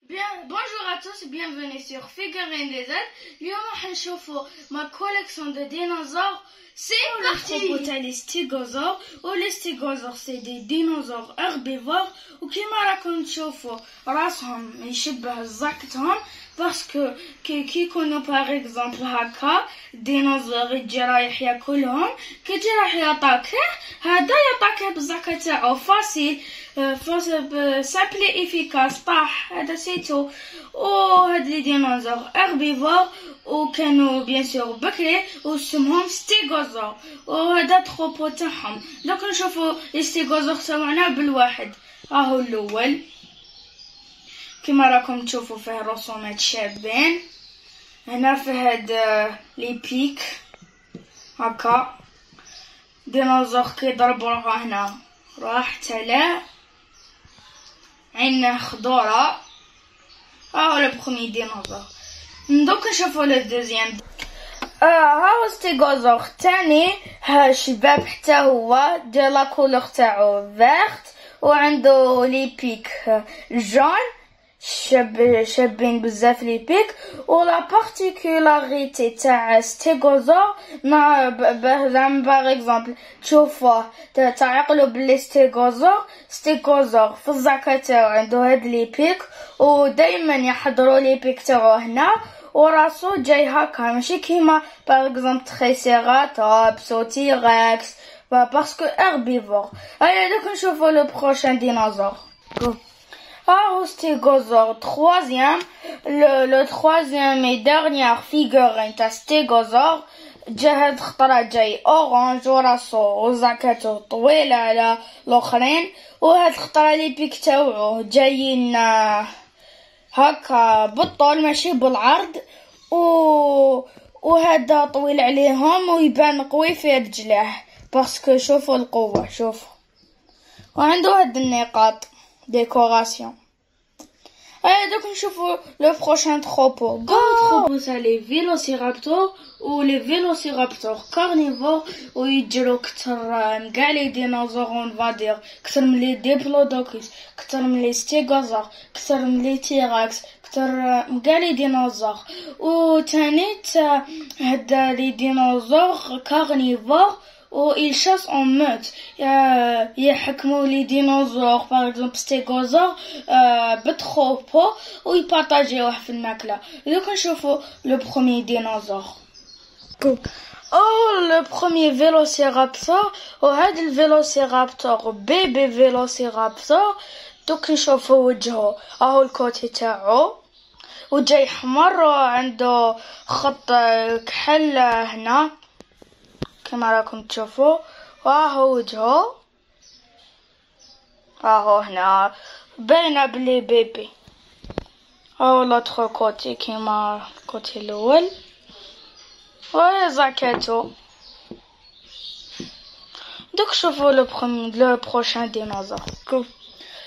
Bonjour à tous, bienvenue sur Figurines des Z. اليوم راح نشوفوا ما كولكسيون دو ديناصور. C'est parti. Les stégosaures les stégosaures c'est des dinosaures herbivores وكيما راكم تشوفوا راسهم يشبه زاكتهم باسكو كي يكونوا باغ اكزومبل هكا ديناصور يجي رايح ياكلهم كي يجي رايح يطاكيه هذا يطاكيه بالزاكه تاعو فاسيل سامبل افيكاس طاح هذا سيتو. وهاد لي ديناصور herbivores وكانوا بيان سور بكري واسمهم ستيغوزور وهذا تروبو تاعهم. دوك نشوفوا لي ستيغوزور تاعنا بالواحد. راهو الاول كما راكم تشوفوا فيه رسومات شابين. هنا في هاد لي بيك هكا ديناصور كيضربوا روحو هنا راح تلا عينه خضورة. هاو لو بروميي ديناصور. دوك نشوفوا لو دوزيام. هاو ستيغوزور تاني ها شباب حتى هو دير لا كولور تاعو فيرت وعنده لي بيك جون شابين بزاف لي بيك. ولا بارتيكولاريتي تاع ستيغوزور ما زعما باغ اكزومبل تشوفوه تعقلوا بلي ستيغوزور في الزاكا تاعو عنده هاد لي بيك ودائما يحضروا لي بيك تاعو هنا وراسو جاي هكا ماشي كيما باغ اكزومبل تريسيراتوبس او تيركس باسكو herbivore. هيا دوك نشوفوا لو بروشان ديناصور. Ah, stégosaure, le troisième et dernière figurine تاع stégosaure جا خطرة جاي اورانج وراسو وزاكاتو طويلة على الاخرين وهاد الخطرة لي بيك تاوعو جايين هكا بالطول ماشي بالعرض وهذا طويل عليهم ويبان قوي في رجليه باسكو شوفوا القوة شوفوا وعنده هاد النقاط décoration. Allez, donc on chauffe le prochain troupeau. Troupeau, ça les vélociraptors ou les vélociraptors carnivores ou ils diront que les dinosaures on va dire que les diplodocus, que les stégosaures, que les T-rex, que les dinosaures. Ou tanit les dinosaures carnivores ils chassent en meute. يحكموا لي ديناصور par exemple ستيغوزور بتروبو ويبارطاجيوه في الماكله. دوك نشوفوا لو بروميي ديناصور. لو بروميي فيلوسيرابتور وهذا الفيلوسيرابتور بيبي فيلوسيرابتور. دوك نشوفوا وجهه اهو الكوتي تاعو وجاي حمر وعنده خط كحل هنا كما راكم تشوفوا وهو وجهه راهو هنا باينه بلي بيبي. هاو لوتر كوتي كيما الكوتي الاول وهي زاكاتو. دوك شوفوا لو بروشان ديناصور.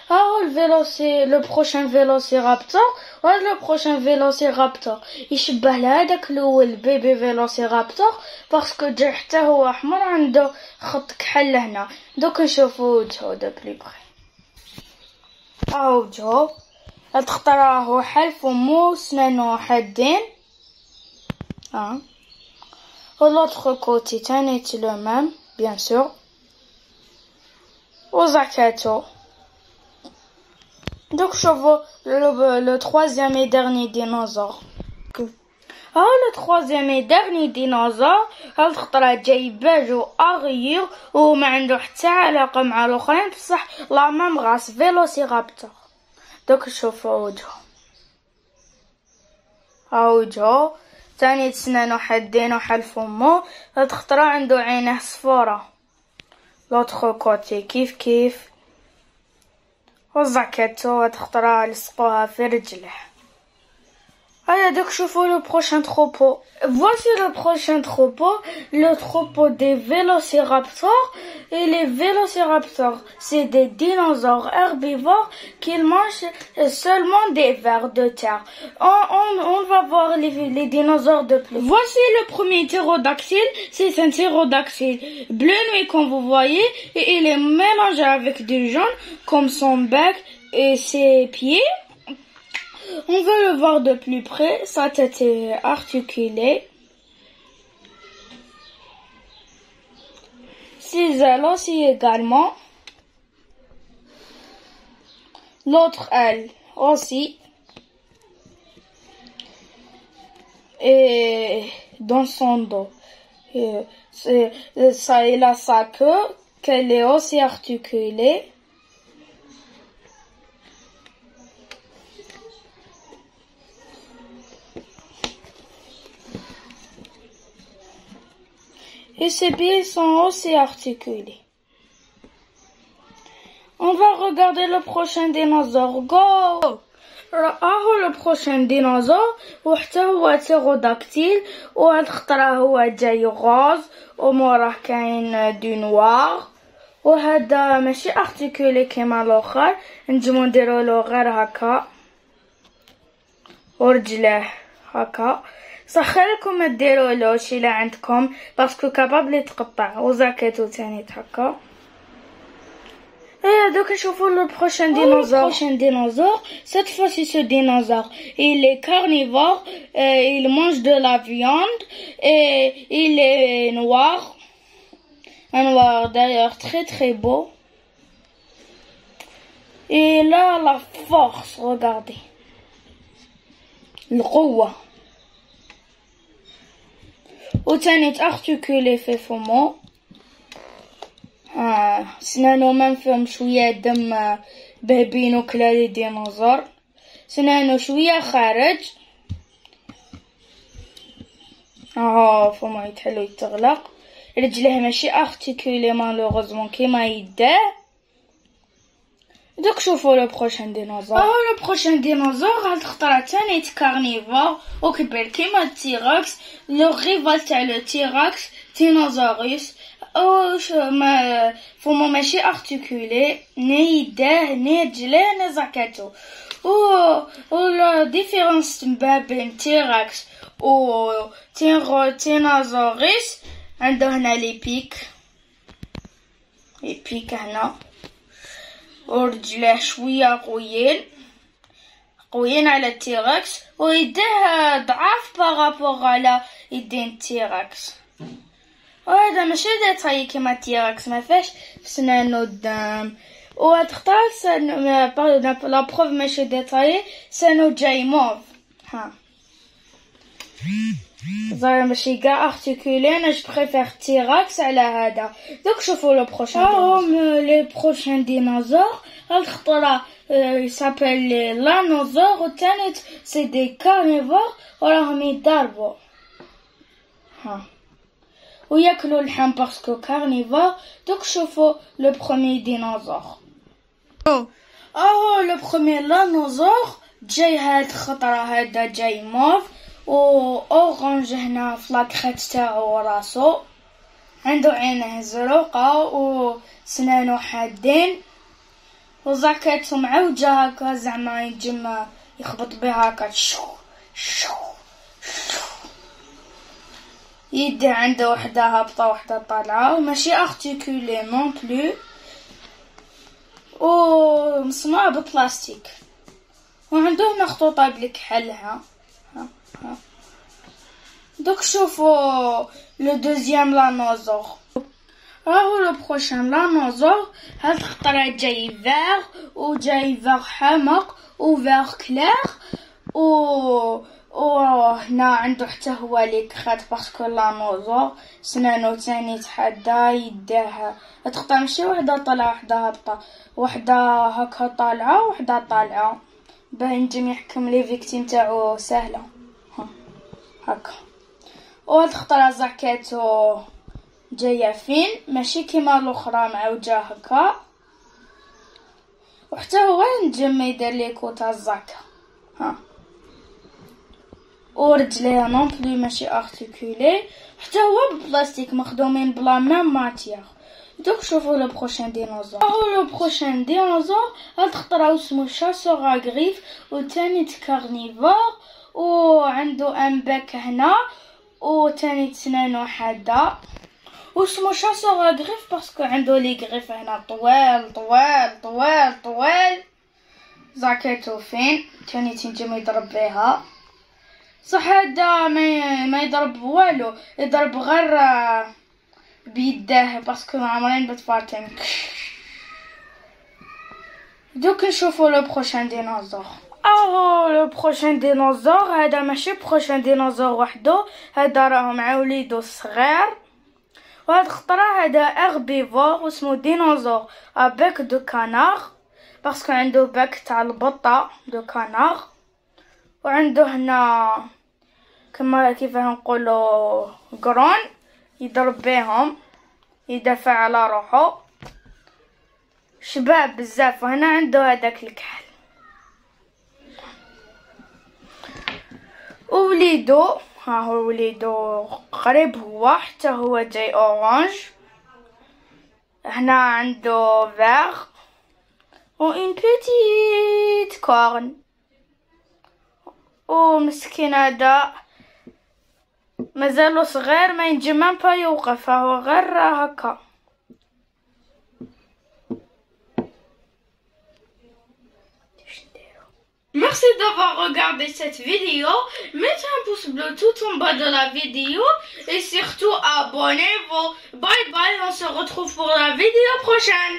le prochain vélociraptor وهذا le prochain vélociraptor يشبه لهذاك الاول بيبي فيلوسيرابتور باسكو جا حتى هو احمر عنده خط كحل هنا. دوك نشوفوا وجهه دو بلي بخي. وجهه هاد خطرة راهو حل فمو سنانو حادين. l'autre côté تاني لو ميم بيان سور وزاكاتو. Donc je vois le troisième et dernier dinosaure. Le troisième et dernier dinosaure هاد الخطرة جايبه جو اغير وما عنده حتى علاقة مع الاخرين بصح لا ميم غاس فيلوسيرابتور. دوك شوفوا وجهه وجهه ثاني سنانو حادين وحل فمو. هاد الخطرة عنده عينه صفورة لوتر كوتي كيف وزاكاتو تخطرها لصقوها في رجله. هيا دوك شوفوا le prochain troupeau. Voici le prochain troupeau, le troupeau des vélociraptors. Et les vélociraptors, c'est des dinosaures herbivores qui mangent seulement des vers de terre. On va voir les dinosaures de plus. Voici le premier ptérodactyle, c'est un ptérodactyle bleu nuit comme vous voyez et il est mélangé avec du jaune comme son bec et ses pieds. On veut le voir de plus près. Sa tête est articulée. Ses ailes aussi également. L'autre aile aussi. Et dans son dos. Ça, il a sa queue, qu'elle est aussi articulée. Et ses pieds sont aussi articulés. On va regarder le prochain dinosaure. Go! راهو البروشين ديناصور وحتى هو تيروداكتيل وهاد الخطرة هو جاي غوز وموراه كاين دو نوار وهذا ماشي ارتيكولي كيما الاخر نجمو نديرولو غير هكا ورجليه هكا سخرلكم ما ديرولوش الا عندكم باسكو كابابل يتقطع وزاكيتو تاني هكا. Et donc, je vois le prochain dinosaure. Cette fois-ci, ce dinosaure, il est carnivore, il mange de la viande et il est noir. Un noir d'ailleurs très très beau. Et là, la force, regardez. Le roi. وتاني articulé في فمه. سنانو ما فيهم شويه دم بهبينو كلا لي ديناصور سنانو شويه خارج فما يتحلو يتغلق رجليه ماشي ارتيكولي مالوغوزمون كيما يداه. دوك شوفوا لو بروشان ديناصور. لو بروشان ديناصور هاد الخطره تاني كارنيفور وكبير كيما التيراكس. لو ريفال تاع لو تيراكس تينوزوريوس فمو ماشي ارتيكولي ني يداه ني رجليه ني زاكاتو و لا ديفيرونس ما بين تيراكس و تينوزوريس عنده هنا لي بيك هنا ورجليه شويه قويين على التيراكس ويديه ضعاف بارابور على يدين التيراكس. وهذا ماشي ديتاي كيما التيراكس ما فيهش سنانو الدم وهاد خطاس لا بروف ماشي ديتاي سنانو جاي موف زعما ماشي كاع ارتيكولي. انا جو بريفير تيراكس على هذا. دوك شوفوا لو بروشان لي بروشان ديناصور. هاد الخطره يسابيل لي لانوزور والثاني سي دي كارنيفور وراهم يضربوا وياكلوا اللحم باسكو كارنيفور. دوك شوفوا لو بروميي ديناصور. لو بروميي لانوزور جاي هاد الخطره هذا جاي موف و اورانج هنا في لاكريت تاعو وراسو عنده عينه زرقاء وسنانو حادين وزاكيتو معوجه هكا زعما ينجم يخبط بها هكا شو يدي عنده وحده هابطه وحده طالعه وماشي ارتيكولي نون بلو و مصنوع ببلاستيك وعنده هنا خطوطه بالكحلها. دوك شوفوا لو دوزيام لانوزور. راهو لو بروشان لانوزور. هاد الخطره جاي فيغ وجاي فيغ حمق وفيغ كلير هنا عنده حتى هو لي كرات باسكو لانوزور سنانو تاني تحدى يداه تخطى ماشي وحده طالعه وحده هابطه وحده هكا طالعه وحده طالعه باه ينجم يحكم لي فيكتيم تاعو سهله هكا. وهاد الخطره زاكيتو جايه فين ماشي كيما الاخرى معوجه هكا وحتى هو ينجم يدير لي كوتا زاكا ورجليها نون بلي ماشي ارتيكولي حتى هو ببلاستيك مخدومين بلا ميم ماتيير. دوك شوفوا لو بروشان ديناصور. لو بروشان ديناصور هاد الخطره اسمو شاسور غريف وتاني كارنيفور وعنده ان باك هنا وتاني سنانو حاده واسمو شاسور غريف باسكو عنده لي غريف هنا طوال زاكيتو فين تاني تنجم يضرب بيها صح. هذا ما يضرب والو، يضرب غير بيده باسكو عمرين بتفاتم. دوك نشوفو لو بروشان ديناصور. لو بروشان ديناصور هذا ماشي بروشان ديناصور وحده، هذا راهو مع وليدو الصغير. وهاد خطرة هذا اغبيفور اسمو ديناصور ابيك دو كانار باسكو عنده باك تاع البطة دو كانار، وعنده هنا كما كيف نقولوا قرون يضرب بيهم يدافع على روحه، شباب بزاف. وهنا عنده هذاك الكحل. ووليدو ها هو وليدو قريب، هو حتى هو جاي اورانج. هنا عنده فيغ و اون بيتيت كورن. ومسكين هذا مازالو صغير ما ينجم با يوقف، هو غير هكا. Merci d'avoir regardé cette vidéo. Mettez un pouce bleu tout en bas de la vidéo et surtout abonnez-vous. Bye bye, on se retrouve pour la vidéo prochaine.